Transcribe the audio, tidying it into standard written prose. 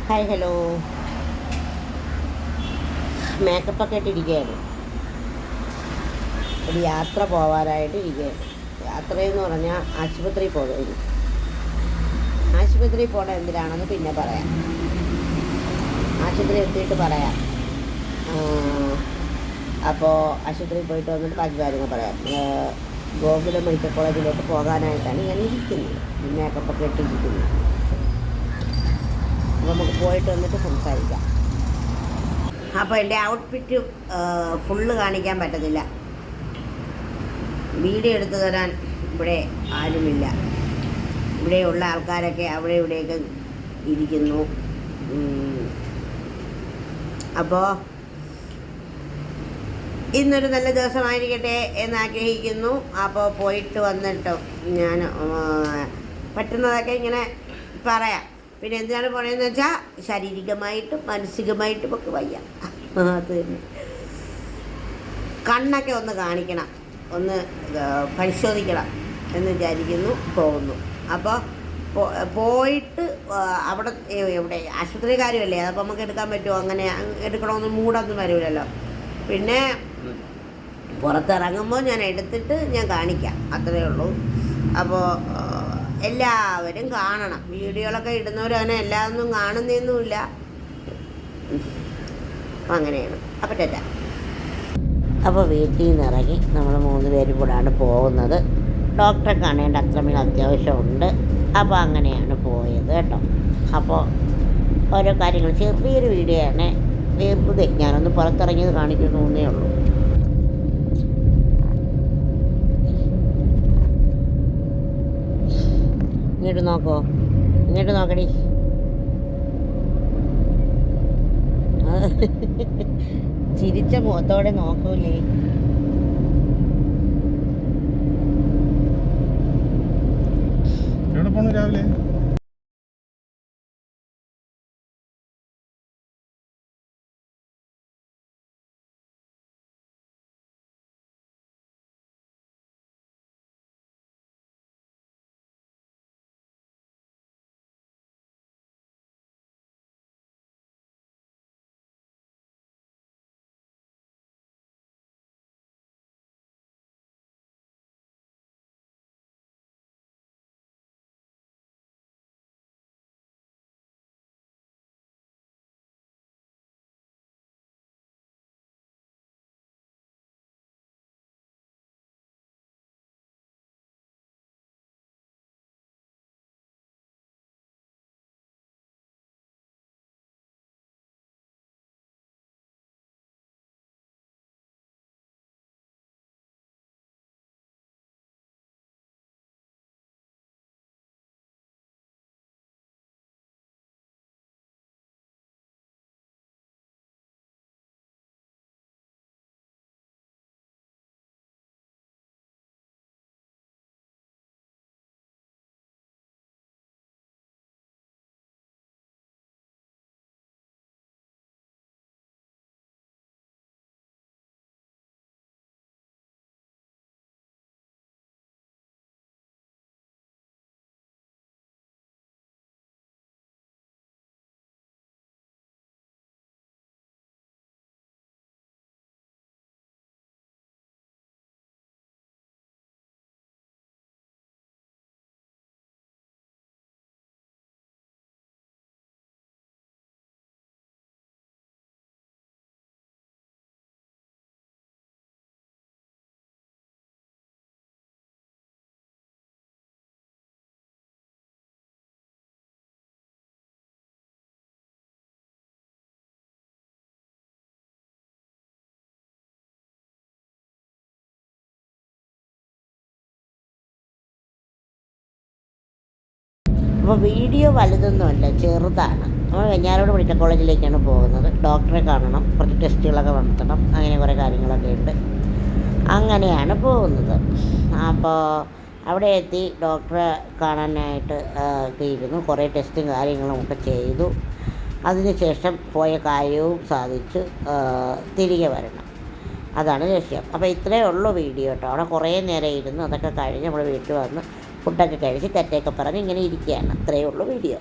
Hi hello. മേക്കപ്പൊക്കെ ഇട്ടിരിക്കുകയാണ്. ഒരു യാത്ര പോകാനായിട്ട് ഇരിക്കുകയാണ്. യാത്രയെന്ന് പറഞ്ഞാൽ ആശുപത്രിയിൽ പോകുന്നത്. ആശുപത്രിയിൽ പോകണത് എന്തിനാണെന്ന് പിന്നെ പറയാം. ആശുപത്രി എത്തിയിട്ട് പറയാം. അപ്പോൾ ആശുപത്രിയിൽ പോയിട്ട് വന്നിട്ട് ബാക്കി കാര്യങ്ങൾ പറയാം. ഗോകുലം മെഡിക്കൽ കോളേജിലോട്ട് പോകാനായിട്ടാണ് ഞാൻ ഇരിക്കുന്നത്. മേക്കപ്പൊക്കെ ഇട്ടിരിക്കുന്നത്. അപ്പോൾ നമുക്ക് പോയിട്ട് വന്നിട്ട് സംസാരിക്കാം. അപ്പോൾ എൻ്റെ ഔട്ട്ഫിറ്റ് ഫുള്ള് കാണിക്കാൻ പറ്റത്തില്ല. വീഡിയോ എടുത്തു തരാൻ ഇവിടെ ആരുമില്ല. ഇവിടെയുള്ള ആൾക്കാരൊക്കെ അവിടെ ഇവിടെയൊക്കെ ഇരിക്കുന്നു. അപ്പോൾ ഇന്നൊരു നല്ല ദിവസമായിരിക്കട്ടെ എന്നാഗ്രഹിക്കുന്നു. അപ്പോൾ പോയിട്ട് വന്നിട്ട് ഞാൻ പറ്റുന്നതൊക്കെ ഇങ്ങനെ പറയാം. പിന്നെ എന്തിനാണ് പോണതെന്ന് വെച്ചാൽ ശാരീരികമായിട്ടും മാനസികമായിട്ടും ഒക്കെ വയ്യ. അത് തന്നെ. കണ്ണൊക്കെ ഒന്ന് കാണിക്കണം, ഒന്ന് പരിശോധിക്കണം എന്ന് വിചാരിക്കുന്നു. പോകുന്നു. അപ്പോൾ പോയിട്ട് അവിടെ എവിടെ ആശുപത്രി കാര്യമല്ലേ, അതപ്പോൾ നമുക്ക് എടുക്കാൻ പറ്റുമോ? അങ്ങനെ എടുക്കണമെന്ന് മൂടൊന്നും വരില്ലല്ലോ. പിന്നെ പുറത്തിറങ്ങുമ്പോൾ ഞാൻ എടുത്തിട്ട് ഞാൻ കാണിക്കാം, അത്രയേ ഉള്ളൂ. അപ്പോൾ എല്ലാവരും കാണണം. വീഡിയോകളൊക്കെ ഇടുന്നവരും അങ്ങനെ എല്ലാതൊന്നും കാണുന്നൊന്നുമില്ല. അപ്പം അങ്ങനെയാണ്. അപ്പം ടാറ്റ. അപ്പോൾ വീട്ടിൽ നിന്ന് ഇറങ്ങി നമ്മൾ 3 പേരും കൂടാണ് പോകുന്നത്. ഡോക്ടറെ കാണേണ്ട അത്രമേൽ അത്യാവശ്യമുണ്ട്. അപ്പോൾ അങ്ങനെയാണ് പോയത് കേട്ടോ. അപ്പോൾ ഓരോ കാര്യങ്ങൾ ചെറിയൊരു വീഡിയോ ആണ്. വെറുതെ ഞാനൊന്ന് പുറത്തിറങ്ങിയത് കാണിക്കുന്നേ ഉള്ളൂ. ഇങ്ങോട്ട് നോക്കോ, ഇങ്ങോട്ട് നോക്കടി. ചിരിച്ച മുഖത്തോടെ നോക്കൂലേ. രാവിലെ അപ്പോൾ വീഡിയോ വലുതൊന്നുമല്ല, ചെറുതാണ്. നമ്മൾ വെഞ്ഞാറമൂട് മെഡിക്കൽ കോളേജിലേക്കാണ് പോകുന്നത്. ഡോക്ടറെ കാണണം, കുറച്ച് ടെസ്റ്റുകളൊക്കെ നടത്തണം, അങ്ങനെ കുറേ കാര്യങ്ങളൊക്കെ ഉണ്ട്. അങ്ങനെയാണ് പോകുന്നത്. അപ്പോൾ അവിടെ എത്തി ഡോക്ടറെ കാണാനായിട്ട് ഇരുന്നു. കുറേ ടെസ്റ്റും കാര്യങ്ങളും ഒക്കെ ചെയ്തു. അതിനുശേഷം പോയ കാര്യവും സാധിച്ച് തിരികെ വരണം. അതാണ് ലക്ഷ്യം. അപ്പോൾ ഇത്രയേ ഉള്ളൂ വീഡിയോ കേട്ടോ. അവിടെ കുറേ നേരം ഇരുന്നു. അതൊക്കെ കഴിഞ്ഞ് നമ്മൾ വീട്ടിൽ വന്ന് ഫുഡൊക്കെ കഴിച്ച് തെറ്റൊക്കെ പറഞ്ഞ് ഇങ്ങനെ ഇരിക്കുകയാണ്. അത്രയേ ഉള്ളൂ വീഡിയോ.